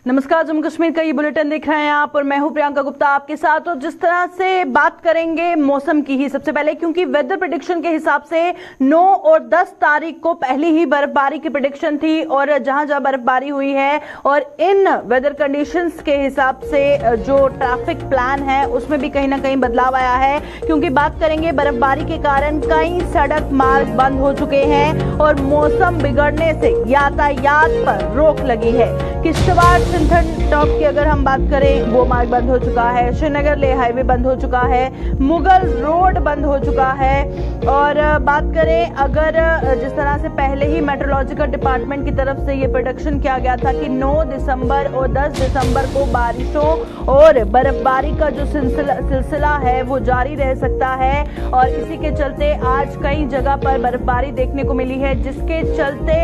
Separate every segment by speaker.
Speaker 1: नमस्कार, जम्मू कश्मीर का ये बुलेटिन देख रहे हैं आप और मैं हूं प्रियंका गुप्ता आपके साथ। और जिस तरह से बात करेंगे मौसम की ही सबसे पहले, क्योंकि वेदर प्रेडिक्शन के हिसाब से 9 और 10 तारीख को पहली ही बर्फबारी की प्रेडिक्शन थी और जहां जहां बर्फबारी हुई है और इन वेदर कंडीशंस के हिसाब से जो ट्रैफिक प्लान है उसमें भी कहीं ना कहीं बदलाव आया है। क्योंकि बात करेंगे बर्फबारी के कारण कई सड़क मार्ग बंद हो चुके हैं और मौसम बिगड़ने से यातायात पर रोक लगी है। किश्तवाड़ सिंथन टॉप की अगर हम बात करें, वो मार्ग बंद हो चुका है। श्रीनगर ले हाईवे बंद हो चुका है। मुगल रोड बंद हो चुका है। और बात करें अगर जिस तरह से पहले ही मेट्रोलॉजिकल डिपार्टमेंट की तरफ से ये प्रेडिक्शन किया गया था कि 9 दिसंबर और 10 दिसंबर को बारिशों और बर्फबारी का जो सिलसिला है वो जारी रह सकता है। और इसी के चलते आज कई जगह पर बर्फबारी देखने को मिली है, जिसके चलते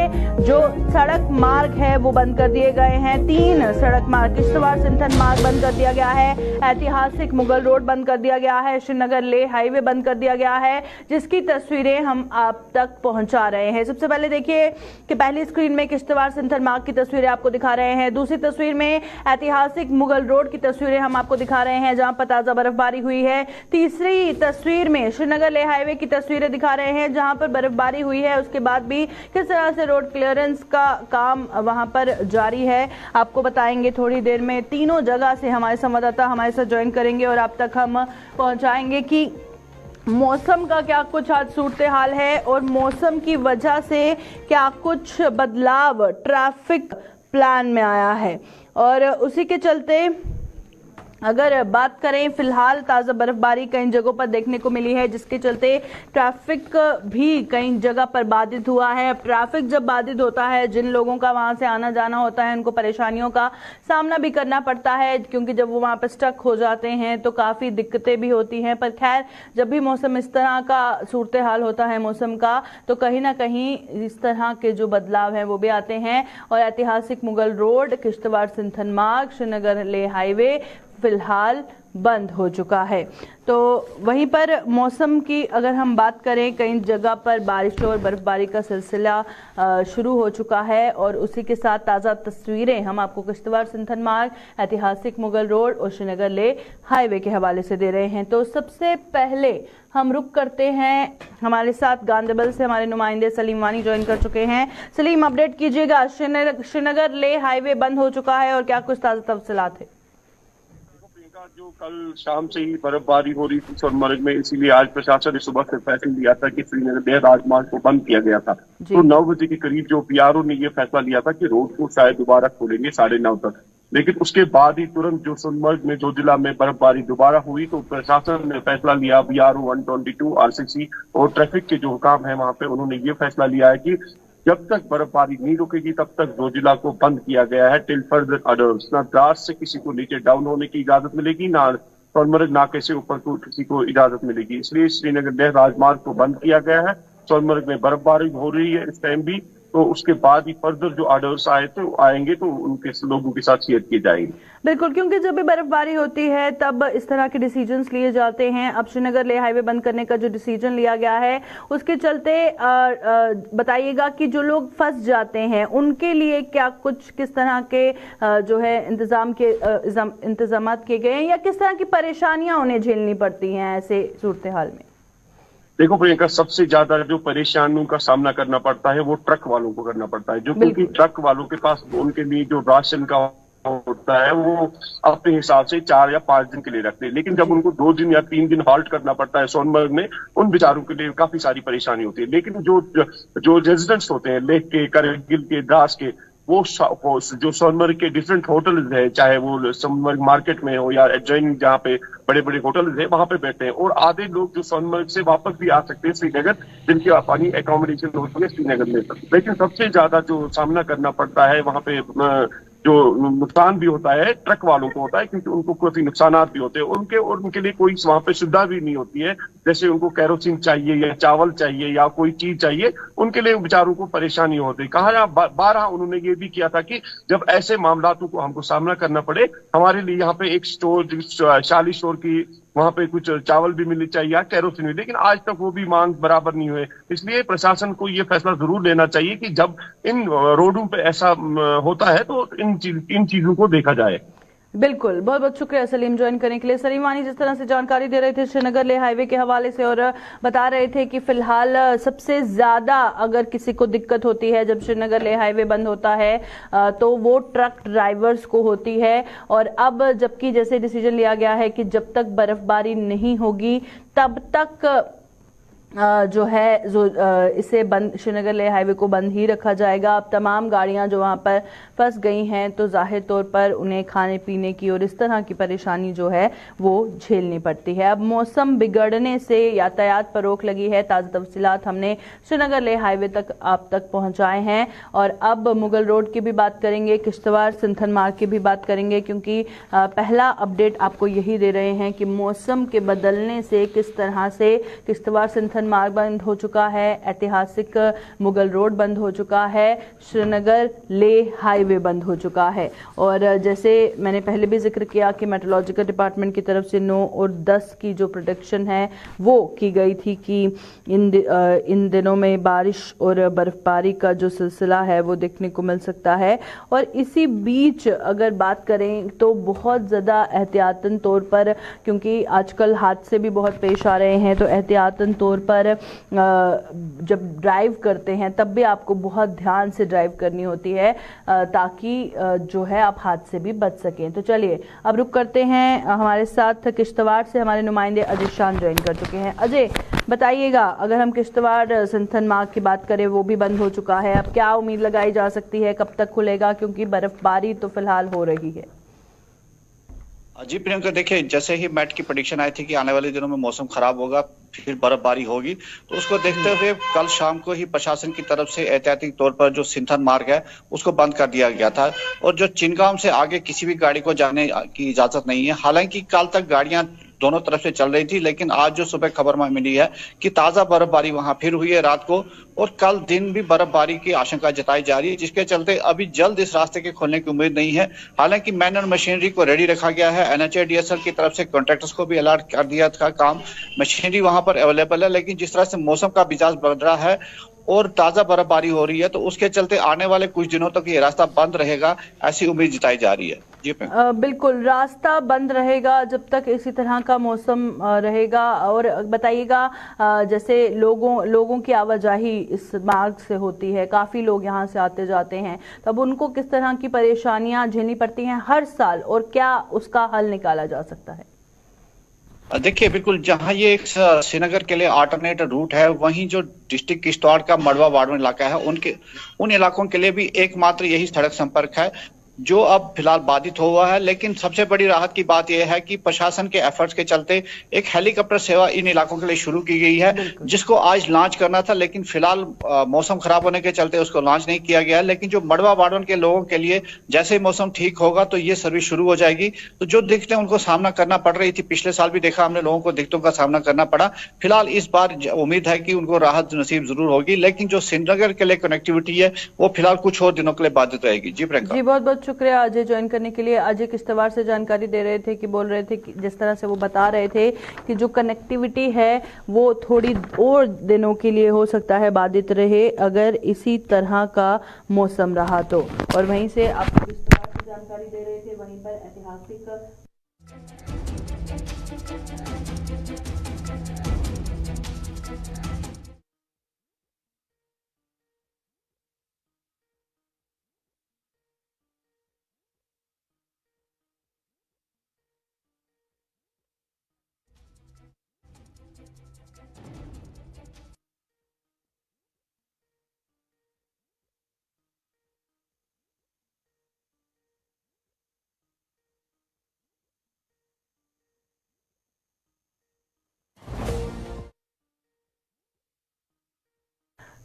Speaker 1: जो सड़क मार्ग है वो बंद कर दिए गए हैं। 3 सड़क मार्ग, किश्तवाड़ सिंथन मार्ग बंद कर दिया गया है। ऐतिहासिक मुगल रोड बंद कर दिया गया है। श्रीनगर ले हाईवे बंद कर दिया गया है, जिसकी तस्वीरें हम आप तक पहुंचा रहे हैं। सबसे पहले देखिए कि पहली स्क्रीन में किश्तवाड़ सिंथन मार्ग की तस्वीरें आपको दिखा रहे हैं। दूसरी तस्वीर में ऐतिहासिक मुगल रोड की तस्वीरें हम आपको दिखा रहे हैं, जहां पर ताजा बर्फबारी हुई है। तीसरी तस्वीर में श्रीनगर ले हाईवे की तस्वीरें दिखा रहे हैं, जहां पर बर्फबारी हुई है। उसके बाद भी किस तरह से रोड क्लियरेंस का काम वहां पर जारी है आपको बताएंगे थोड़ी देर में। तीनों जगह से हमारे संवाददाता हमारे साथ ज्वाइन करेंगे और आप तक हम पहुंचाएंगे कि मौसम का क्या कुछ आज सूरत हाल है और मौसम की वजह से क्या कुछ बदलाव ट्रैफिक प्लान में आया है। और उसी के चलते अगर बात करें, फिलहाल ताज़ा बर्फबारी कई जगहों पर देखने को मिली है, जिसके चलते ट्रैफिक भी कई जगह पर बाधित हुआ है। अब ट्रैफिक जब बाधित होता है, जिन लोगों का वहां से आना जाना होता है उनको परेशानियों का सामना भी करना पड़ता है, क्योंकि जब वो वहां पर स्टक हो जाते हैं तो काफ़ी दिक्कतें भी होती हैं। पर खैर, जब भी मौसम इस तरह का सूरत हाल होता है मौसम का, तो कहीं ना कहीं इस तरह के जो बदलाव हैं वो भी आते हैं। और ऐतिहासिक मुगल रोड, किश्तवाड़ सिंथन मार्ग, श्रीनगर ले हाईवे फिलहाल बंद हो चुका है। तो वहीं पर मौसम की अगर हम बात करें, कई जगह पर बारिशों और बर्फबारी का सिलसिला शुरू हो चुका है और उसी के साथ ताज़ा तस्वीरें हम आपको किश्तवाड़ सिंथन मार्ग, ऐतिहासिक मुगल रोड और श्रीनगर ले हाईवे के हवाले से दे रहे हैं। तो सबसे पहले हम रुक करते हैं, हमारे साथ गांधरबल से हमारे नुमाइंदे सलीम वानी ज्वाइन कर चुके हैं। सलीम, अपडेट कीजिएगा, श्रीनगर ले हाईवे बंद हो चुका है और क्या कुछ ताज़ा तफसीलात है?
Speaker 2: जो कल शाम से ही बर्फबारी हो रही थी सोनमर्ग में, इसीलिए आज प्रशासन ने सुबह से फैसला लिया था कि श्रीनगर लेह राजमार्ग को बंद किया गया था। तो 9 बजे के करीब जो पीआरओ ने यह फैसला लिया था कि रोड को शायद दोबारा खोलेंगे 9:30 तक। लेकिन उसके बाद ही तुरंत जो सोनमर्ग में, जो जिला में बर्फबारी दोबारा हुई, तो प्रशासन ने फैसला लिया, बीआरओ 122 आरसीसी और ट्रैफिक के जो हुकाम है वहां पे उन्होंने ये फैसला लिया है कि जब तक बर्फबारी नहीं रुकेगी तब तक दो जिला को बंद किया गया है टिल फर्दर ऑर्डर्स। ना द्रास से किसी को नीचे डाउन होने की इजाजत मिलेगी, ना सोनमर्ग नाके से ऊपर को किसी को इजाजत मिलेगी। इसलिए श्रीनगर लेह राजमार्ग को बंद किया गया है। सोनमर्ग में बर्फबारी हो रही है इस टाइम भी, तो उसके बाद ही फर्दर जो ऑर्डर्स आएंगे तो उनके लोगों के साथ शेयर किए जाएंगे।
Speaker 1: बिल्कुल, क्योंकि जब भी बर्फबारी होती है तब इस तरह के डिसीजंस लिए जाते हैं। अब श्रीनगर ले हाईवे बंद करने का जो डिसीजन लिया गया है उसके चलते बताइएगा कि जो लोग फंस जाते हैं उनके लिए क्या कुछ, किस तरह के जो है इंतजाम किए गए हैं या किस तरह की परेशानियां उन्हें झेलनी पड़ती हैं ऐसे सूरत हाल में?
Speaker 2: देखो प्रियंका, सबसे ज्यादा जो परेशानियों का सामना करना पड़ता है वो ट्रक वालों को करना पड़ता है, जो क्योंकि ट्रक वालों के पास उनके लिए जो राशन का होता है वो अपने हिसाब से 4 या 5 दिन के लिए रखते हैं। लेकिन जब उनको 2 दिन या 3 दिन हॉल्ट करना पड़ता है सोनमर्ग में, उन बेचारों के लिए काफी सारी परेशानी होती है। लेकिन जो रेजिडेंट्स होते हैं लेह के, करगिल के, द्रास के, वो जो सोनमर्ग के डिफरेंट होटल्स है, चाहे वो सोनमर्ग मार्केट में हो या एडजॉइनिंग जहाँ पे बड़े बड़े होटल्स है, वहां पे बैठते हैं। और आधे लोग जो सोनमर्ग से वापस भी आ सकते हैं श्रीनगर, जिनकी अपनी एकोमोडेशन होती है श्रीनगर में। लेकिन सबसे ज्यादा जो सामना करना पड़ता है वहां पे, जो नुकसान भी होता है ट्रक वालों को होता है, क्योंकि उनको काफी नुकसान भी होते हैं उनके लिए कोई वहां पे सुविधा भी नहीं होती है। जैसे उनको कैरोसिन चाहिए या चावल चाहिए या कोई चीज चाहिए, उनके लिए बेचारों को परेशानी होती है। कहा बारहा उन्होंने ये भी किया था कि जब ऐसे मामलों को हमको सामना करना पड़े, हमारे लिए यहाँ पे एक स्टोर, शाली स्टोर की वहां पे कुछ चावल भी मिलनी चाहिए या केरोसिन भी, लेकिन आज तक वो भी मांग बराबर नहीं हुए। इसलिए प्रशासन को ये फैसला जरूर लेना चाहिए कि जब इन रोडों पे ऐसा होता है तो इन चीजों को देखा जाए।
Speaker 1: बिल्कुल, बहुत बहुत शुक्रिया सलीम ज्वाइन करने के लिए। सलीम वानी जिस तरह से जानकारी दे रहे थे श्रीनगर लेह हाईवे के हवाले से, और बता रहे थे कि फिलहाल सबसे ज्यादा अगर किसी को दिक्कत होती है जब श्रीनगर लेह हाईवे बंद होता है तो वो ट्रक ड्राइवर्स को होती है। और अब जबकि जैसे डिसीजन लिया गया है कि जब तक बर्फबारी नहीं होगी तब तक जो है इसे बंद, श्रीनगर लेह हाईवे को बंद ही रखा जाएगा। अब तमाम गाड़ियां जो वहां पर फंस गई हैं तो जाहिर तौर पर उन्हें खाने पीने की और इस तरह की परेशानी जो है वो झेलनी पड़ती है। अब मौसम बिगड़ने से यातायात पर रोक लगी है। ताज़ा तफसीलात हमने श्रीनगर लेह हाईवे तक आप तक पहुंचाए हैं। और अब मुगल रोड की भी बात करेंगे, किश्तवाड़ सिंथन मार्ग की भी बात करेंगे, क्योंकि पहला अपडेट आपको यही दे रहे हैं कि मौसम के बदलने से किस तरह से किश्तवाड़ सिंथन मार्ग बंद हो चुका है, ऐतिहासिक मुगल रोड बंद हो चुका है, श्रीनगर लेह हाईवे बंद हो चुका है। और जैसे मैंने पहले भी जिक्र किया कि मेट्रोलॉजिकल डिपार्टमेंट की तरफ से 9 और 10 की जो प्रेडिक्शन है वो की गई थी कि इन दिनों में बारिश और बर्फबारी का जो सिलसिला है वो देखने को मिल सकता है। और इसी बीच अगर बात करें तो बहुत ज़्यादा एहतियातन तौर पर, क्योंकि आजकल हादसे भी बहुत पेश आ रहे हैं, तो एहतियातन तौर पर जब ड्राइव करते हैं तब भी आपको बहुत ध्यान से ड्राइव करनी होती है ताकि जो है आप हादसे से भी बच सकें। तो चलिए अब रुक करते हैं, हमारे साथ किश्तवाड़ से हमारे नुमाइंदे अजय शान ज्वाइन कर चुके हैं। अजय बताइएगा, अगर हम किश्तवाड़ सिंथन मार्ग की बात करें वो भी बंद हो चुका है, अब क्या उम्मीद लगाई जा सकती है, कब तक खुलेगा, क्योंकि बर्फबारी तो फिलहाल हो रही है।
Speaker 3: जी प्रियंका, देखिए जैसे ही मैट की प्रेडिक्शन आई थी कि आने वाले दिनों में मौसम खराब होगा, फिर बर्फबारी होगी, तो उसको देखते हुए कल शाम को ही प्रशासन की तरफ से एहतियाती तौर पर जो सिंथन मार्ग है उसको बंद कर दिया गया था। और जो चिनगांव से आगे किसी भी गाड़ी को जाने की इजाजत नहीं है। हालांकि कल तक गाड़ियां दोनों तरफ से चल रही थी, लेकिन आज जो सुबह खबर मिली है कि ताजा बर्फबारी वहां फिर हुई है रात को, और कल दिन भी बर्फबारी की आशंका जताई जा रही है, जिसके चलते अभी जल्द इस रास्ते के खोलने की उम्मीद नहीं है। हालांकि मैन और मशीनरी को रेडी रखा गया है। NHADSL की तरफ से कॉन्ट्रैक्टर्स को भी अलर्ट कर दिया था, काम मशीनरी वहां पर अवेलेबल है। लेकिन जिस तरह से मौसम का मिजाज बदल रहा है और ताजा बर्फबारी हो रही है, तो उसके चलते आने वाले कुछ दिनों तक ये रास्ता बंद रहेगा, ऐसी उम्मीद जताई जा रही है। जी
Speaker 1: बिल्कुल, रास्ता बंद रहेगा जब तक इसी तरह का मौसम रहेगा। और बताइएगा, जैसे लोगों की आवाजाही इस मार्ग से होती है, काफी लोग यहाँ से आते जाते हैं, तब उनको किस तरह की परेशानियां झेलनी पड़ती हैं हर साल, और क्या उसका हल निकाला जा सकता है?
Speaker 3: देखिए बिल्कुल, जहां ये एक श्रीनगर के लिए अल्टरनेट रूट है, वहीं जो डिस्ट्रिक्ट किश्तवाड़ का मड़वा वार्डन इलाका है उन इलाकों के लिए भी एकमात्र यही सड़क संपर्क है जो अब फिलहाल बाधित हुआ है। लेकिन सबसे बड़ी राहत की बात यह है कि प्रशासन के एफर्ट्स के चलते एक हेलीकॉप्टर सेवा इन इलाकों के लिए शुरू की गई है, जिसको आज लॉन्च करना था, लेकिन फिलहाल मौसम खराब होने के चलते उसको लॉन्च नहीं किया गया है। लेकिन जो मड़वा वार्डन के लोगों के लिए जैसे ही मौसम ठीक होगा तो ये सर्विस शुरू हो जाएगी। तो जो दिक्कतें उनको सामना करना पड़ रही थी, पिछले साल भी देखा हमने लोगों को दिक्कतों का सामना करना पड़ा, फिलहाल इस बार उम्मीद है कि उनको राहत नसीब जरूर होगी। लेकिन जो श्रीनगर के लिए कनेक्टिविटी है वो फिलहाल कुछ और दिनों के लिए बाधित रहेगी। जी प्रियंका।
Speaker 1: जी बहुत बहुत शुक्रिया अजय ज्वाइन करने के लिए। अजय किश्तवाड़ से जानकारी दे रहे थे कि बोल रहे थे कि जिस तरह से वो बता रहे थे कि जो कनेक्टिविटी है वो थोड़ी और दिनों के लिए हो सकता है बाधित रहे अगर इसी तरह का मौसम रहा तो। और वहीं से आपको किश्तवाड़ से जानकारी दे रहे थे, वहीं पर ऐतिहासिक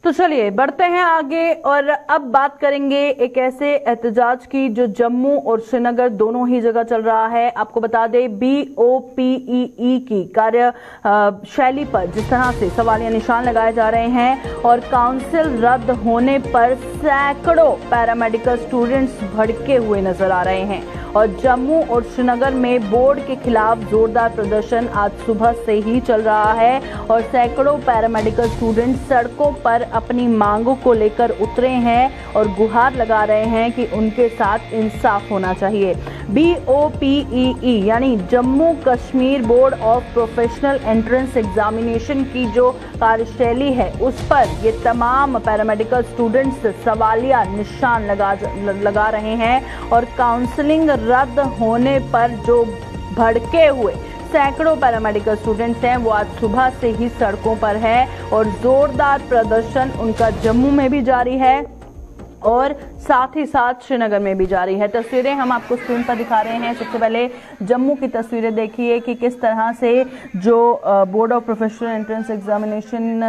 Speaker 1: तो चलिए बढ़ते हैं आगे और अब बात करेंगे एक ऐसे एहतजाज की जो जम्मू और श्रीनगर दोनों ही जगह चल रहा है। आपको बता दें BOPEE की कार्यशैली पर जिस तरह से सवालिया निशान लगाए जा रहे हैं और काउंसिल रद्द होने पर सैकड़ों पैरामेडिकल स्टूडेंट्स भड़के हुए नजर आ रहे हैं। और जम्मू और श्रीनगर में बोर्ड के खिलाफ जोरदार प्रदर्शन आज सुबह से ही चल रहा है और सैकड़ों पैरामेडिकल स्टूडेंट सड़कों पर अपनी मांगों को लेकर उतरे हैं और गुहार लगा रहे हैं कि उनके साथ इंसाफ होना चाहिए। BOPEE यानी Jammu Kashmir board of professional entrance examination की जो कार्यशैली है उस पर ये तमाम पैरामेडिकल स्टूडेंट्स सवालिया निशान लगा रहे हैं और काउंसलिंग रद्द होने पर जो भड़के हुए सैकड़ों पैरामेडिकल स्टूडेंट्स हैं वो आज सुबह से ही सड़कों पर है और जोरदार प्रदर्शन उनका जम्मू में भी जारी है और साथ ही साथ श्रीनगर में भी जारी है। तस्वीरें हम आपको स्क्रीन पर दिखा रहे हैं। सबसे पहले जम्मू की तस्वीरें देखिए कि किस तरह से जो board of professional entrance examination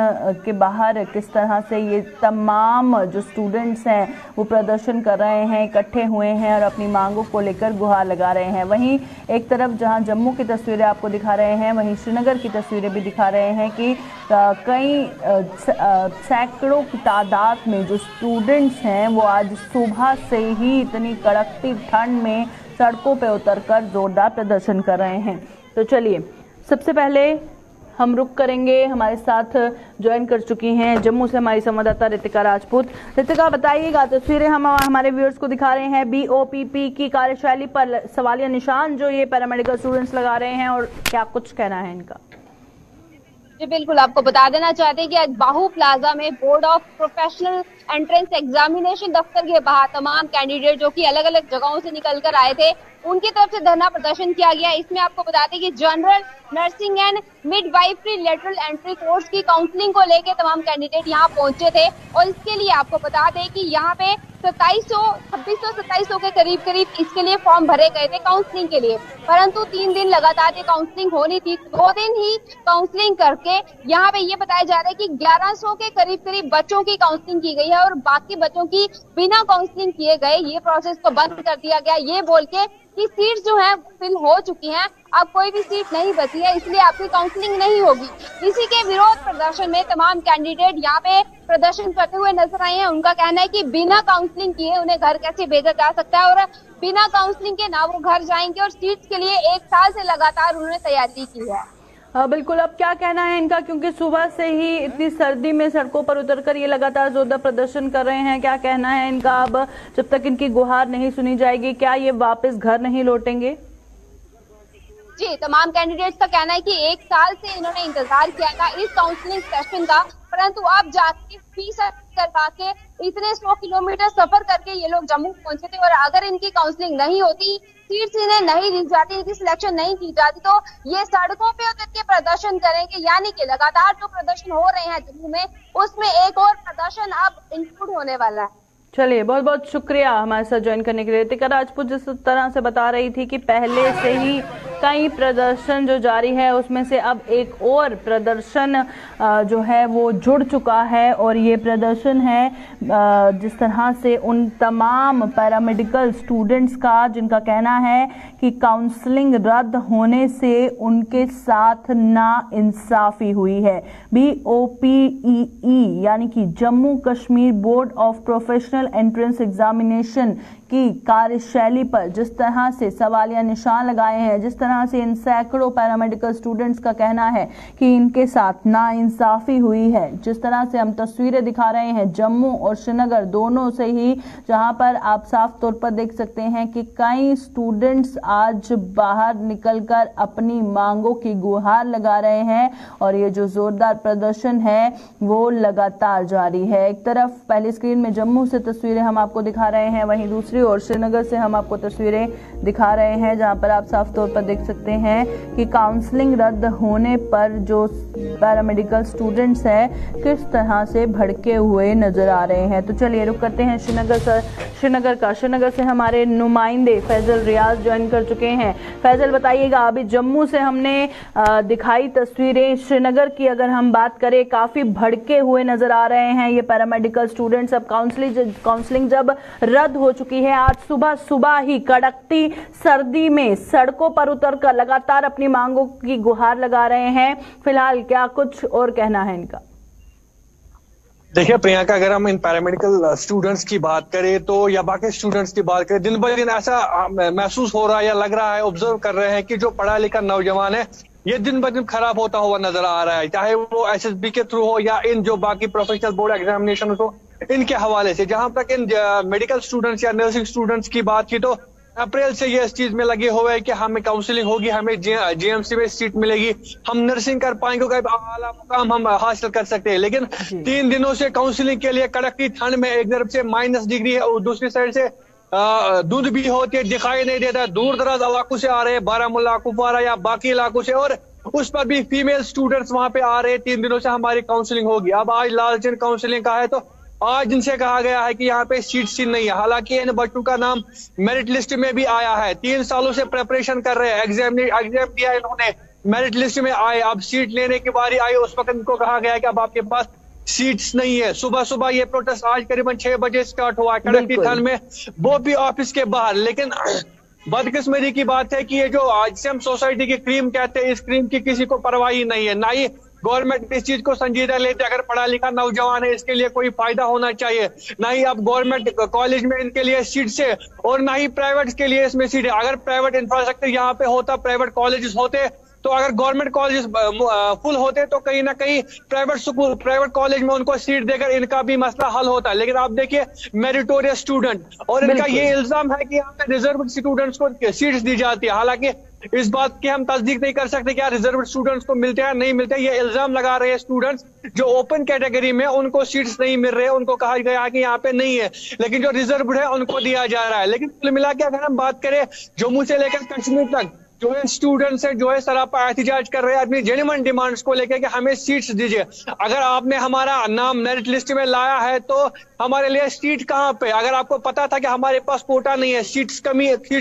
Speaker 1: के बाहर किस तरह से ये तमाम जो स्टूडेंट्स हैं वो प्रदर्शन कर रहे हैं, इकट्ठे हुए हैं और अपनी मांगों को लेकर गुहार लगा रहे हैं। वहीं एक तरफ जहां जम्मू की तस्वीरें आपको दिखा रहे हैं वहीं श्रीनगर की तस्वीरें भी दिखा रहे हैं कि कई सैकड़ों की तादाद में जो स्टूडेंट्स हैं वो आज सुबह से ही इतनी कड़कती ठंड में सड़कों पे उतरकर जोरदार प्रदर्शन कर रहे हैं। तो चलिए सबसे पहले हम रुक करेंगे, हमारे साथ ज्वाइन कर चुकी हैं जम्मू से हमारी संवाददाता रितिका राजपूत। रितिका बताइएगा, तस्वीरें हम हमारे व्यूअर्स को दिखा रहे हैं BOPP की कार्यशैली पर सवालिया निशान जो ये पैरामेडिकल स्टूडेंट्स लगा रहे हैं और क्या कुछ कहना है इनका।
Speaker 4: जी बिल्कुल, आपको बता देना चाहते हैं कि आज बाहू प्लाजा में board of professional entrance examination दफ्तर के बाहर तमाम कैंडिडेट जो कि अलग अलग जगहों से निकल कर आए थे उनकी तरफ से धरना प्रदर्शन किया गया। इसमें आपको बताते हैं कि general nursing and midwifery lateral entry course की काउंसलिंग को लेकर तमाम कैंडिडेट यहाँ पहुंचे थे और इसके लिए आपको बता दें कि यहाँ पे 2600 के करीब इसके लिए फॉर्म भरे गए थे काउंसलिंग के लिए, परंतु 3 दिन लगातार ये काउंसलिंग होनी थी। 2 दिन ही काउंसलिंग करके यहाँ पे ये बताया जा रहा है कि 1100 के करीब बच्चों की काउंसलिंग की गई है और बाकी बच्चों की बिना काउंसलिंग किए गए ये प्रोसेस को बंद कर दिया गया, ये बोल के कि सीट जो है फिल हो चुकी हैं, अब कोई भी सीट नहीं बची है इसलिए आपकी काउंसलिंग नहीं होगी। इसी के विरोध प्रदर्शन में तमाम कैंडिडेट यहाँ पे प्रदर्शन करते हुए नजर आए हैं। उनका कहना है कि बिना काउंसलिंग किए उन्हें घर कैसे भेजा जा सकता है और बिना काउंसलिंग के ना वो घर जाएंगे और सीट्स के लिए 1 साल से लगातार उन्होंने तैयारी की है।
Speaker 1: बिल्कुल, अब क्या कहना है इनका, क्योंकि सुबह से ही इतनी सर्दी में सड़कों पर उतरकर ये लगातार जोरदार प्रदर्शन कर रहे हैं, क्या कहना है इनका अब जब तक इनकी गुहार नहीं सुनी जाएगी क्या ये वापस घर नहीं लौटेंगे?
Speaker 4: जी, तमाम कैंडिडेट्स का कहना है कि 1 साल से इन्होंने इंतजार किया था इस काउंसलिंग सेशन का, परंतु अब जाके फीस करवा के इतने 100 किलोमीटर सफर करके ये लोग जम्मू पहुंचे थे और अगर इनकी काउंसलिंग नहीं होती, सीट्स इन्हें नहीं दी जाती, इनकी सिलेक्शन नहीं की जाती तो ये सड़कों पे उतर के प्रदर्शन करेंगे। यानी कि लगातार जो प्रदर्शन हो रहे हैं जम्मू में उसमें एक और प्रदर्शन अब इंक्लूड होने वाला है।
Speaker 1: चलिए, बहुत बहुत शुक्रिया हमारे साथ ज्वाइन करने के लिए। रितिका राजपूत जिस तरह से बता रही थी कि पहले से ही कई प्रदर्शन जो जारी है उसमें से अब एक और प्रदर्शन जो है वो जुड़ चुका है और ये प्रदर्शन है जिस तरह से उन तमाम पैरामेडिकल स्टूडेंट्स का जिनका कहना है कि काउंसलिंग रद्द होने से उनके साथ नाइंसाफी हुई है। BOPEE यानी कि Jammu Kashmir board of professional entrance examination की कार्यशैली पर जिस तरह से सवालिया निशान लगाए हैं, जिस तरह से इन सैकड़ों पैरामेडिकल स्टूडेंट्स का कहना है कि इनके साथ नाइंसाफी हुई है, जिस तरह से हम तस्वीरें दिखा रहे हैं जम्मू और श्रीनगर दोनों से ही, जहां पर आप साफ तौर पर देख सकते हैं कि कई स्टूडेंट्स आज बाहर निकलकर अपनी मांगों की गुहार लगा रहे हैं और ये जो जोरदार प्रदर्शन है वो लगातार जारी है। एक तरफ पहली स्क्रीन में जम्मू से तस्वीरें हम आपको दिखा रहे हैं, वहीं दूसरी और श्रीनगर से हम आपको तस्वीरें दिखा रहे हैं जहां पर आप साफ तौर पर देख सकते हैं कि काउंसलिंग रद्द होने पर जो पैरामेडिकल स्टूडेंट्स हैं किस तरह से भड़के हुए नजर आ रहे हैं। तो चलिए रुक करते हैं श्रीनगर से हमारे नुमाइंदे फैजल रियाज ज्वाइन कर चुके हैं। फैजल बताइएगा, अभी जम्मू से हमने दिखाई तस्वीरें, श्रीनगर की अगर हम बात करें काफी भड़के हुए नजर आ रहे हैं ये पैरामेडिकल स्टूडेंट्स। अब काउंसलिंग जब रद्द हो चुकी है, आज सुबह ही कड़कती सर्दी में सड़कों पर उतरकर लगातार अपनी मांगों की गुहार लगा रहे हैं। फिलहाल क्या कुछ और कहना है इनका?
Speaker 5: देखिए प्रियंका, अगर हम इन पैरामेडिकल स्टूडेंट्स की बात करें तो या बाकी स्टूडेंट्स की बात करें, दिन ब दिन ऐसा महसूस हो रहा है या लग रहा है, ऑब्जर्व कर रहे हैं कि जो पढ़ा लिखा नौजवान है ये दिन ब दिन खराब होता हुआ नजर आ रहा है, चाहे वो एसएसबी के थ्रू हो या इन जो बाकी प्रोफेशनल बोर्ड एग्जामिनेशन हो इनके हवाले से। जहां तक इन मेडिकल स्टूडेंट्स या नर्सिंग स्टूडेंट्स की बात की तो अप्रैल से ये इस चीज में लगे हुए हैं कि हमें काउंसलिंग होगी, हमें जीएमसी में सीट मिलेगी, हम नर्सिंग कर पाएंगे, कोई आला मुकाम हम हासिल कर सकते हैं। लेकिन 3 दिनों से काउंसलिंग के लिए कड़कती ठंड में एक तरफ से -डिग्री है और दूसरी साइड से धुंध भी होती है, दिखाई नहीं देता। दूर दराज इलाकों से आ रहे हैं, बारामूला, कुपवारा या बाकी इलाकों से, और उस पर भी फीमेल स्टूडेंट्स वहां पे आ रहे हैं। 3 दिनों से हमारी काउंसलिंग होगी। अब आज लालचंद काउंसलिंग का है तो आज इनसे कहा गया है कि यहाँ पे सीट नहीं है। हालांकि इन बच्चों का नाम मेरिट लिस्ट में भी आया है, 3 सालों से प्रिपरेशन कर रहे हैं, एग्जाम दिया इन्होंने, मेरिट लिस्ट में आए, अब सीट लेने की बारी आई, उस वक्त इनको कहा गया है कि अब आपके पास सीट्स नहीं है। सुबह सुबह ये प्रोटेस्ट आज करीबन 6 बजे स्टार्ट हुआ है कड़कती ठंड में, वो भी ऑफिस के बाहर। लेकिन बदकिस्मती की बात है कि ये जो आज हम सोसाइटी की क्रीम कहते हैं, इस क्रीम की किसी को परवाह नहीं है, ना ही गवर्नमेंट इस चीज को संजीदा लेते। अगर पढ़ा लिखा नौजवान है इसके लिए कोई फायदा होना चाहिए, ना ही अब गवर्नमेंट कॉलेज में इनके लिए सीट्स है और ना ही प्राइवेट के लिए इसमें सीट है। अगर प्राइवेट इंफ्रास्ट्रक्चर यहाँ पे होता, प्राइवेट कॉलेजेस होते, तो अगर गवर्नमेंट कॉलेज फुल होते तो कहीं ना कहीं प्राइवेट स्कूल, प्राइवेट कॉलेज में उनको सीट देकर इनका भी मसला हल होता। लेकिन आप देखिए मेरिटोरियस स्टूडेंट, और इनका ये इल्जाम है कि यहाँ पे रिजर्व स्टूडेंट्स को सीट्स दी जाती है। हालांकि इस बात की हम तस्दीक नहीं कर सकते क्या रिजर्व स्टूडेंट्स को मिलते हैं नहीं मिलते। ये इल्जाम लगा रहे हैं स्टूडेंट्स जो ओपन कैटेगरी में उनको सीट्स नहीं मिल रहे, उनको कहा गया कि यहाँ पे नहीं है, लेकिन जो रिजर्व है उनको दिया जा रहा है। लेकिन कुल मिला के अगर हम बात करें जम्मू से लेकर कश्मीर तक जो है स्टूडेंट्स है जो है सरापा एहतिजाज कर रहे हैं अपनी जेन्युइन डिमांड्स को लेकर कि हमें सीट्स दीजिए। अगर आपने हमारा नाम मेरिट लिस्ट में लाया है तो हमारे लिए सीट कहाँ पे? अगर आपको पता था कि हमारे पास कोटा नहीं है, सीट्स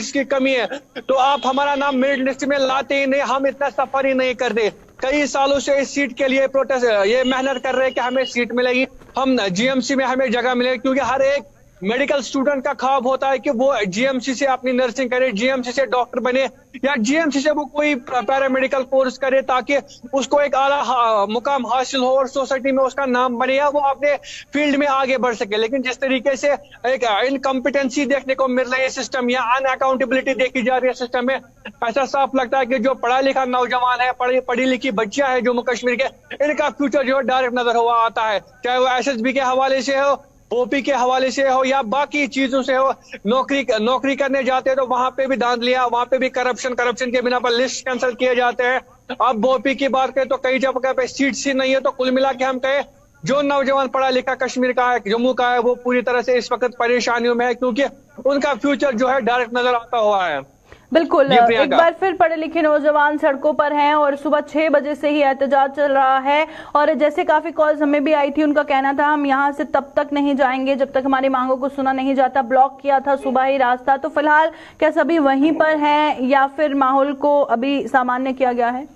Speaker 5: की कमी है, तो आप हमारा नाम मेरिट लिस्ट में लाते ही नहीं, हम इतना सफर ही नहीं करते। कई सालों से इस सीट के लिए प्रोटेस्ट, ये मेहनत कर रहे हैं कि हमें सीट मिलेगी, हम जीएमसी में हमें जगह मिलेगी, क्योंकि हर एक मेडिकल स्टूडेंट का ख्वाब होता है कि वो जीएमसी से अपनी नर्सिंग करे, जीएमसी से डॉक्टर बने या जीएमसी से वो कोई पैरामेडिकल कोर्स करे ताकि उसको एक आला मुकाम हासिल हो और सोसाइटी में उसका नाम बने या वो अपने फील्ड में आगे बढ़ सके। लेकिन जिस तरीके से एक इनकम्पिटेंसी देखने को मिल रही है सिस्टम या अनअकाउंटेबिलिटी देखी जा रही है सिस्टम में, ऐसा साफ लगता है कि जो पढ़ा लिखा नौजवान है, पढ़ी लिखी बच्चियां है जम्मू कश्मीर के, इनका फ्यूचर जो है डायरेक्ट नजर हुआ आता है, चाहे वो एसएसबी के हवाले से हो, ओपी के हवाले से हो या बाकी चीजों से हो। नौकरी करने जाते हैं तो वहां पे भी धांधलियां, वहां पे भी करप्शन के बिना पर लिस्ट कैंसिल किए जाते हैं। अब ओपी की बात करें तो कई जगह पे सीट्स ही नहीं है। तो कुल मिला के हम कहें जो नौजवान पढ़ा लिखा कश्मीर का है, जम्मू का है, वो पूरी तरह से इस वक्त परेशानियों में है क्योंकि उनका फ्यूचर जो है डायरेक्ट नजर आता हुआ है।
Speaker 1: बिल्कुल, एक बार फिर पढ़े लिखे नौजवान सड़कों पर हैं और सुबह 6 बजे से ही एहतजाज चल रहा है। और जैसे काफी कॉल्स हमें भी आई थी, उनका कहना था हम यहाँ से तब तक नहीं जाएंगे जब तक हमारी मांगों को सुना नहीं जाता। ब्लॉक किया था सुबह ही रास्ता। तो फिलहाल क्या सभी वहीं पर हैं या फिर माहौल को अभी सामान्य किया गया है?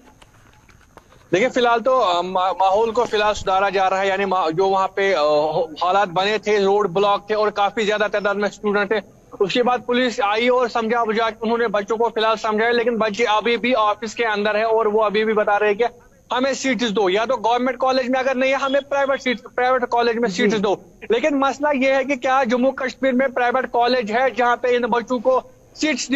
Speaker 5: देखिए फिलहाल तो माहौल को फिलहाल सुधारा जा रहा है, यानी जो वहाँ पे हालात बने थे, रोड ब्लॉक थे और काफी ज्यादा तादाद में स्टूडेंट थे, उसके बाद पुलिस आई और समझा बुझा के उन्होंने बच्चों को फिलहाल समझाया। लेकिन बच्चे अभी भी ऑफिस के अंदर है और वो अभी भी बता रहे हैं कि हमें सीट्स दो, या तो गवर्नमेंट कॉलेज में अगर नहीं है हमें प्राइवेट कॉलेज में सीट्स दो। लेकिन मसला ये है कि क्या जम्मू कश्मीर में प्राइवेट कॉलेज है जहाँ पे इन बच्चों को सीट्स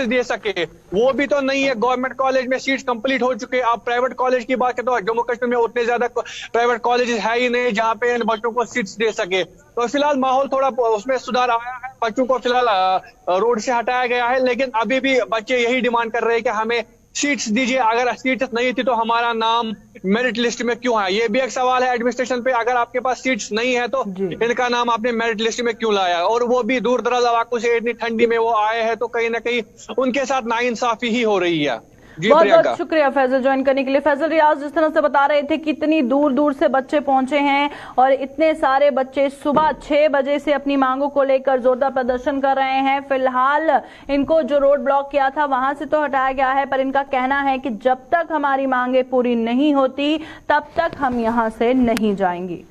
Speaker 5: दे सके? वो भी तो नहीं है। गवर्नमेंट कॉलेज में सीट्स कंप्लीट हो चुके हैं। आप प्राइवेट कॉलेज की बात करें तो जम्मू कश्मीर में उतने ज्यादा प्राइवेट कॉलेजेस है ही नहीं जहाँ पे इन बच्चों को सीट्स दे सके। तो फिलहाल माहौल थोड़ा उसमें सुधार आया है, बच्चों को फिलहाल रोड से हटाया गया है। लेकिन अभी भी बच्चे यही डिमांड कर रहे हैं कि हमें सीट्स दीजिए, अगर सीट्स नहीं थी तो हमारा नाम मेरिट लिस्ट में क्यों है? ये भी एक सवाल है एडमिनिस्ट्रेशन पे, अगर आपके पास सीट्स नहीं है तो इनका नाम आपने मेरिट लिस्ट में क्यों लाया? और वो भी दूर दराज इलाकों से इतनी ठंडी में वो आए हैं, तो कहीं ना कहीं उनके साथ नाइंसाफी ही हो रही है।
Speaker 1: बहुत बहुत शुक्रिया फैजल ज्वाइन करने के लिए। फैजल रियाज जिस तरह से बता रहे थे कि इतनी दूर दूर से बच्चे पहुंचे हैं और इतने सारे बच्चे सुबह 6 बजे से अपनी मांगों को लेकर जोरदार प्रदर्शन कर रहे हैं। फिलहाल इनको जो रोड ब्लॉक किया था वहां से तो हटाया गया है, पर इनका कहना है कि जब तक हमारी मांगे पूरी नहीं होती तब तक हम यहां से नहीं जाएंगे।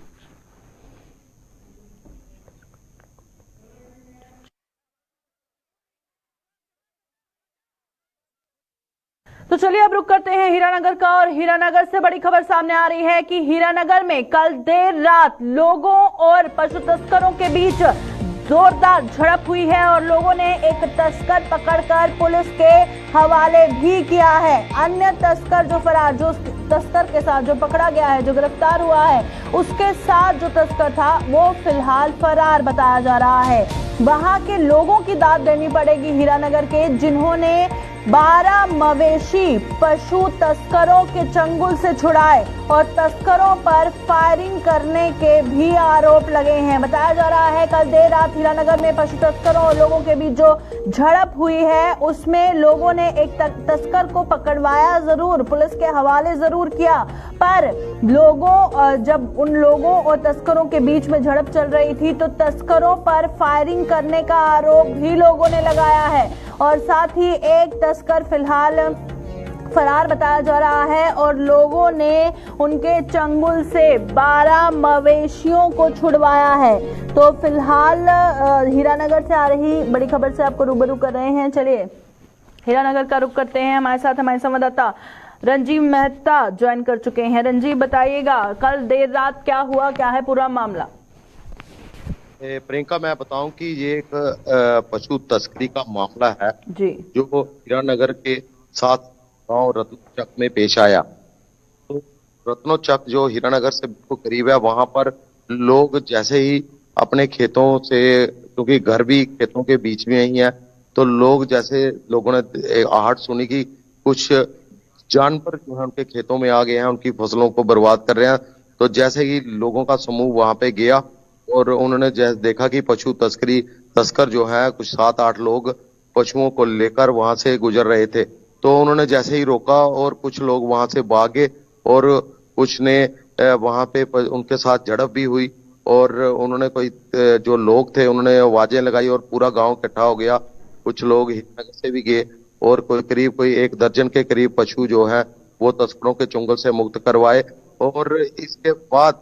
Speaker 1: तो चलिए अब रुक करते हैं हीरानगर का, और हीरानगर से बड़ी खबर सामने आ रही है कि हीरानगर में कल देर रात लोगों और पशु तस्करों के बीच जोरदार झड़प हुई है और लोगों ने एक तस्कर पकड़कर पुलिस के हवाले भी किया है। अन्य तस्कर जो तस्कर के साथ जो पकड़ा गया है, जो गिरफ्तार हुआ है, उसके साथ जो तस्कर था वो फिलहाल फरार बताया जा रहा है। वहां के लोगों की दाद देनी पड़ेगी हीरानगर के, जिन्होंने 12 मवेशी पशु तस्करों के चंगुल से छुड़ाए और तस्करों पर फायरिंग करने के भी आरोप लगे हैं। बताया जा रहा है कल देर रात हीरानगर में पशु तस्करों और लोगों के बीच जो झड़प हुई है उसमें लोगों ने एक तस्कर को पकड़वाया जरूर, पुलिस के हवाले जरूर किया, पर जब उन लोगों और तस्करों के बीच में झड़प चल रही थी तो तस्करों पर फायरिंग करने का आरोप भी लोगों ने लगाया है और साथ ही एक तस्कर फिलहाल फरार बताया जा रहा है और लोगों ने उनके चंगुल से 12 मवेशियों को छुड़वाया है। तो फिलहाल हीरानगर से आ रही बड़ी खबर से आपको रूबरू कर रहे हैं। चलिए हीरानगर का रुख करते हैं। हमारे साथ हमारे संवाददाता रंजीव मेहता ज्वाइन कर चुके हैं। रंजीव, बताइएगा कल देर रात क्या हुआ, क्या है पूरा मामला?
Speaker 6: प्रियंका, मैं बताऊं कि ये एक पशु तस्करी का मामला है
Speaker 1: जी,
Speaker 6: जो हीरानगर के साथ गांव रत्नोचक में पेश आया। तो रत्नोचक जो हीरानगर से बिल्कुल करीब है, वहां पर लोग जैसे ही अपने खेतों से, क्योंकि घर भी खेतों के बीच में ही है, तो लोगों ने आहट सुनी कि कुछ जानवर जो है उनके खेतों में आ गए हैं, उनकी फसलों को बर्बाद कर रहे हैं। तो जैसे ही लोगों का समूह वहां पे गया और उन्होंने देखा कि पशु तस्कर जो है कुछ 7-8 लोग पशुओं को लेकर वहां से गुजर रहे थे। तो उन्होंने जैसे ही रोका और कुछ लोग वहां से भागे और कुछ ने वहां पे उनके साथ झड़प भी हुई और उन्होंने जो लोग थे उन्होंने आवाजें लगाई और पूरा गांव इकट्ठा हो गया। कुछ लोग हीरानगर से भी गए और करीब 1 दर्जन के करीब पशु जो है वो तस्करों के चंगुल से मुक्त करवाए। और इसके बाद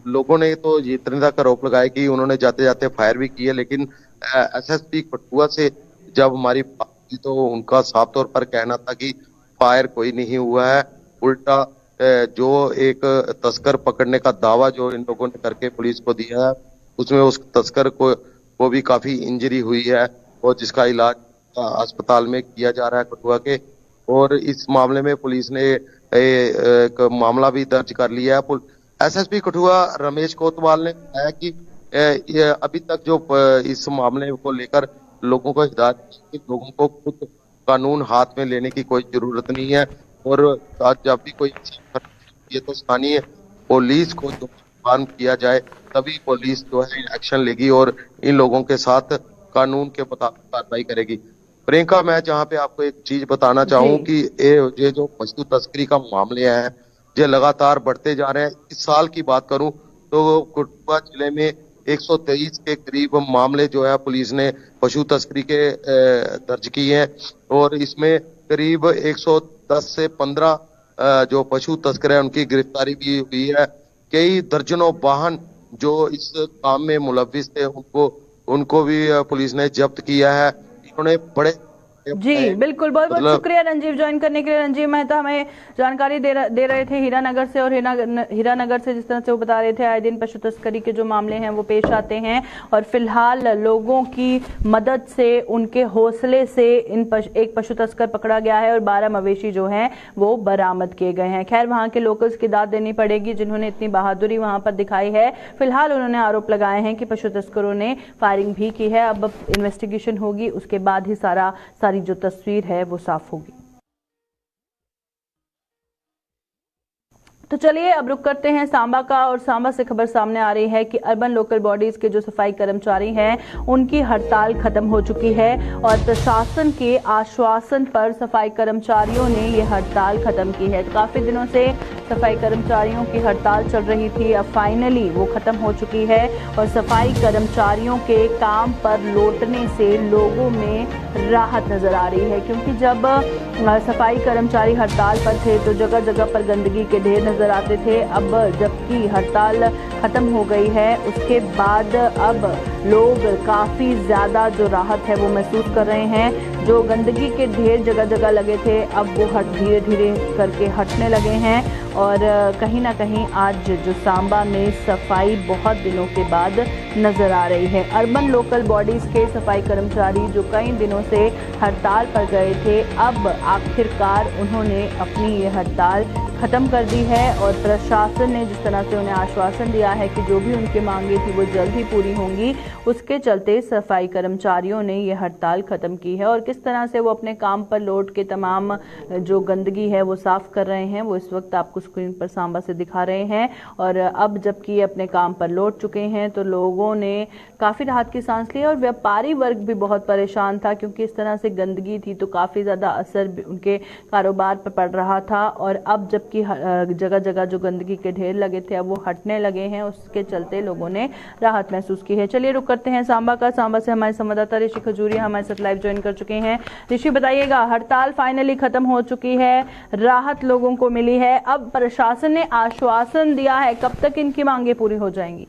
Speaker 6: लोगों ने तो ये इतने तक आरोप लगाए कि उन्होंने जाते जाते फायर भी किए, लेकिन एसएसपी कठुआ से जब हमारी बात की तो उनका साफ तौर पर कहना था कि फायर कोई नहीं हुआ है, उल्टा जो एक तस्कर पकड़ने का दावा जो इन लोगों ने करके पुलिस को दिया है उसमें उस तस्कर को भी काफी इंजरी हुई है और जिसका इलाज अस्पताल में किया जा रहा है कठुआ के। और इस मामले में पुलिस ने एक मामला भी दर्ज कर लिया है। एसएसपी कठुआ रमेश कोतवाल ने बताया कि अभी तक जो इस मामले को लेकर लोगों को हिदायत की, लोगों को खुद कानून हाथ में लेने की कोई जरूरत नहीं है और जब भी कोई ये तो स्थानीय पुलिस को इंफॉर्म किया जाए तभी पुलिस जो है एक्शन लेगी और इन लोगों के साथ कानून के मुताबिक कार्रवाई करेगी। प्रियंका, मैं जहाँ पे आपको एक चीज बताना चाहूँ कि ये जो पशु तस्करी का मामले हैं ये लगातार बढ़ते जा रहे हैं। इस साल की बात करूं तो कठुआ जिले में 123 के करीब मामले जो है पुलिस ने पशु तस्करी के दर्ज किए हैं और इसमें करीब 110 से 15 जो पशु तस्कर है उनकी गिरफ्तारी भी हुई है। कई दर्जनों वाहन जो इस काम में मुलविस थे उनको भी पुलिस ने जब्त किया है। इन्होंने बड़े
Speaker 1: जी बिल्कुल, बहुत बहुत शुक्रिया रंजीव ज्वाइन करने के लिए। रंजीव मेहता हमें जानकारी दे रहे थे हीरानगर से, और हीरानगर से जिस तरह से वो बता रहे थे आए दिन पशु तस्करी के जो मामले हैं वो पेश आते हैं और फिलहाल लोगों की मदद से, उनके हौसले से एक पशु तस्कर पकड़ा गया है और 12 मवेशी जो हैं वो बरामद किए गए हैं। खैर, वहां के लोकल्स की दाद देनी पड़ेगी जिन्होंने इतनी बहादुरी वहां पर दिखाई है। फिलहाल उन्होंने आरोप लगाए हैं कि पशु तस्करों ने फायरिंग भी की है। अब इन्वेस्टिगेशन होगी, उसके बाद ही सारी जो तस्वीर है वो साफ होगी। तो चलिए अब रुक करते हैं सांबा का, और सांबा से खबर सामने आ रही है कि अर्बन लोकल बॉडीज के जो सफाई कर्मचारी हैं उनकी हड़ताल खत्म हो चुकी है और प्रशासन के आश्वासन पर सफाई कर्मचारियों ने ये हड़ताल खत्म की है। काफी दिनों से सफाई कर्मचारियों की हड़ताल चल रही थी, अब फाइनली वो खत्म हो चुकी है और सफाई कर्मचारियों के काम पर लौटने से लोगों में राहत नजर आ रही है, क्योंकि जब सफाई कर्मचारी हड़ताल पर थे तो जगह जगह पर गंदगी के ढेर नजर आते थे। अब जबकि हड़ताल खत्म हो गई है, उसके बाद अब लोग काफी ज्यादा जो राहत है वो महसूस कर रहे हैं। जो गंदगी के ढेर जगह जगह लगे थे अब वो धीरे धीरे करके हटने लगे हैं और कहीं ना कहीं आज जो सांबा में सफाई बहुत दिनों के बाद नजर आ रही है। अर्बन लोकल बॉडीज के सफाई कर्मचारी जो कई दिनों से हड़ताल पर गए थे, अब आखिरकार उन्होंने अपनी ये हड़ताल खत्म कर दी है और प्रशासन ने जिस तरह से उन्हें आश्वासन दिया है कि जो भी उनकी मांगे थी वो जल्द ही पूरी होंगी, उसके चलते सफाई कर्मचारियों ने ये हड़ताल खत्म की है। और किस तरह से वो अपने काम पर लौट के तमाम जो गंदगी है वो साफ कर रहे हैं, वो इस वक्त आपको स्क्रीन पर सांबा से दिखा रहे हैं। और अब जबकि ये अपने काम पर लौट चुके हैं तो लोगों ने काफी राहत की सांस ली और व्यापारी वर्ग भी बहुत परेशान था, क्योंकि इस तरह से गंदगी थी तो काफी ज्यादा असर उनके कारोबार पर पड़ रहा था। और अब जबकि जगह जगह जो गंदगी के ढेर लगे थे अब वो हटने लगे हैं, उसके चलते लोगों ने राहत महसूस की है। चलिए रुक करते हैं सांबा का। सांबा से हमारे संवाददाता ऋषि खजूरिया हमारे साथ लाइव ज्वाइन कर चुके हैं। ऋषि, बताइएगा, हड़ताल फाइनली खत्म हो चुकी है, राहत लोगों को मिली है, अब प्रशासन ने आश्वासन दिया है, कब तक इनकी मांगे पूरी हो जाएंगी?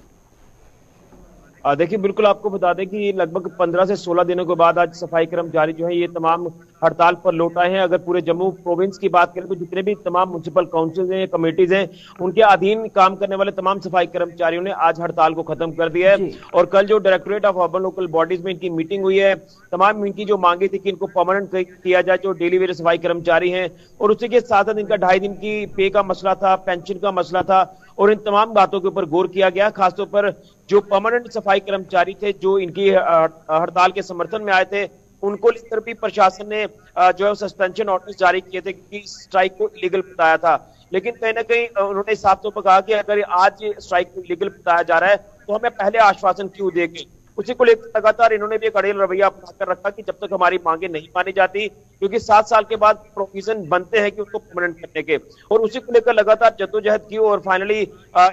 Speaker 7: देखिए, बिल्कुल आपको बता दें कि लगभग 15 से 16 दिनों के बाद आज सफाई कर्मचारी जो है ये तमाम हड़ताल पर लौट आए हैं। अगर पूरे जम्मू प्रोविंस की बात करें तो जितने भी तमाम म्युनिसिपल काउंसिल हैं, कमेटीज हैं, उनके अधीन काम करने वाले तमाम सफाई कर्मचारियों ने आज हड़ताल को खत्म कर दिया है। और कल जो directorate of urban local bodies में इनकी मीटिंग हुई है, तमाम इनकी जो मांगे थी कि इनको परमानेंट किया जाए जो डेली वेज सफाई कर्मचारी हैं, और उसी के साथ साथ इनका 2.5 दिन की पे का मसला था, पेंशन का मसला था, और इन तमाम बातों के ऊपर गौर किया गया। खासतौर पर जो परमानेंट सफाई कर्मचारी थे जो इनकी हड़ताल के समर्थन में आए थे, उनको लेकर भी प्रशासन ने जो है सस्पेंशन ऑर्डर जारी किए थे, क्योंकि स्ट्राइक को इलीगल बताया था। लेकिन कहीं ना कहीं उन्होंने साफ तौर पर कहा कि अगर आज स्ट्राइक को इलीगल बताया जा रहा है तो हमें पहले आश्वासन क्यों देंगे। उसी को लेकर लगातार इन्होंने भी एक अड़ियल रवैया अपनाकर रखा कि जब तक हमारी मांगे नहीं मानी जाती, क्योंकि 7 साल के बाद प्रोविजन बनते हैं कि उनको परमानेंट करने के, और उसी को लेकर लगातार जद्दोजहद की और फाइनली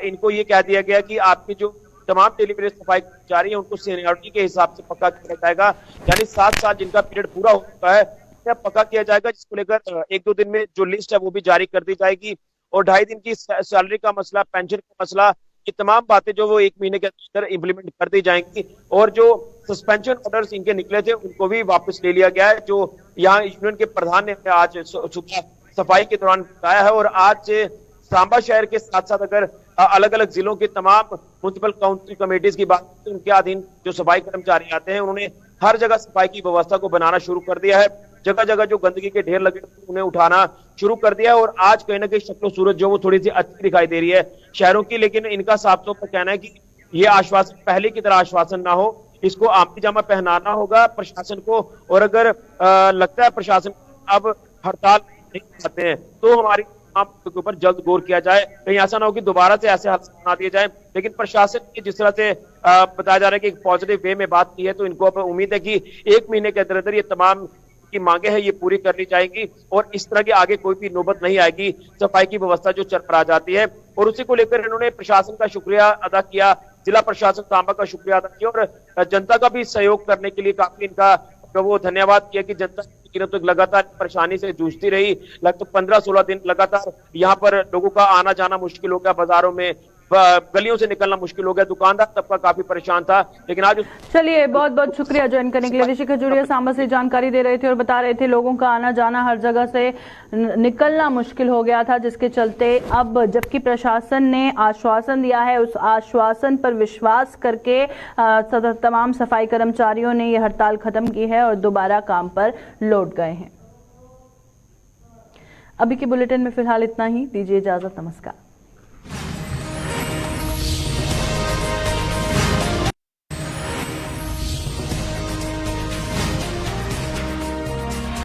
Speaker 7: इनको ये कह दिया गया कि आपकी जो तमाम डेली वेज सफाई कर्मचारी है उनको सीनियरिटी के हिसाब से पक्का किया जाएगा, यानी 7 साल जिनका पीरियड पूरा हो चुका है पक्का किया जाएगा, जिसको लेकर 1-2 दिन में जो लिस्ट है वो भी जारी कर दी जाएगी। और 2.5 दिन की सैलरी का मसला, पेंशन का मसला, ये तमाम बातें जो वो 1 महीने के अंदर इंप्लीमेंट कर दी जाएंगी। और जो सस्पेंशन ऑर्डर्स इनके निकले थे उनको भी वापस ले लिया गया है, जो यहाँ यूनियन के प्रधान ने आज सुबह सफाई के दौरान बताया है। और आज सांबा शहर के साथ साथ अगर अलग अलग जिलों के तमाम म्युनिसिपल काउंसिल कमेटीज की बात करें, उनके अधीन जो सफाई कर्मचारी आते हैं उन्होंने हर जगह सफाई की व्यवस्था को बनाना शुरू कर दिया है। जगह जगह जो गंदगी के ढेर लगे उन्हें उठाना शुरू कर दिया है। और आज कहीं ना कहीं शक्ल सूरत जो वो थोड़ी सी अच्छी दिखाई दे रही है शहरों की, लेकिन इनका साफ तौर पर कहना है कि ये आश्वासन पहले की तरह आश्वासन ना हो, इसको आमदी जामा पहनाना होगा प्रशासन को। और अगर लगता है प्रशासन अब हड़ताल नहीं करते हैं तो हमारी के ऊपर जल्द गौर किया जाए, कहीं ऐसा ना हो कि दोबारा से ऐसे हादसे बना दिए जाए। लेकिन प्रशासन की जिस तरह से बताया जा रहा है कि एक पॉजिटिव वे में बात की है, तो इनको अब उम्मीद है कि 1 महीने के अंदर अंदर ये तमाम की मांगे हैं ये पूरी कर ली जाएंगी और इस तरह की आगे कोई भी नौबत नहीं आएगी सफाई की व्यवस्था जो चरमरा जाती है। और उसी को लेकर इन्होंने प्रशासन का शुक्रिया अदा किया, जिला प्रशासन सांबा का शुक्रिया अदा किया और जनता का भी सहयोग करने के लिए काफी इनका वो धन्यवाद किया कि जनता तो लगातार परेशानी से जूझती रही। लगभग 15-16 दिन लगातार यहाँ पर लोगों का आना जाना मुश्किल हो गया, बाजारों में गलियों से निकलना मुश्किल हो गया, दुकानदार तबका काफी परेशान था। लेकिन आज
Speaker 1: चलिए, बहुत बहुत शुक्रिया ज्वाइन करने के लिए। ऋषि खजूरिया सांबा से जानकारी दे रहे थे और बता रहे थे लोगों का आना जाना हर जगह से निकलना मुश्किल हो गया था, जिसके चलते अब जबकि प्रशासन ने आश्वासन दिया है, उस आश्वासन पर विश्वास करके तमाम सफाई कर्मचारियों ने यह हड़ताल खत्म की है और दोबारा काम पर लौट गए हैं। अभी के बुलेटिन में फिलहाल इतना ही, दीजिए इजाजत, नमस्कार।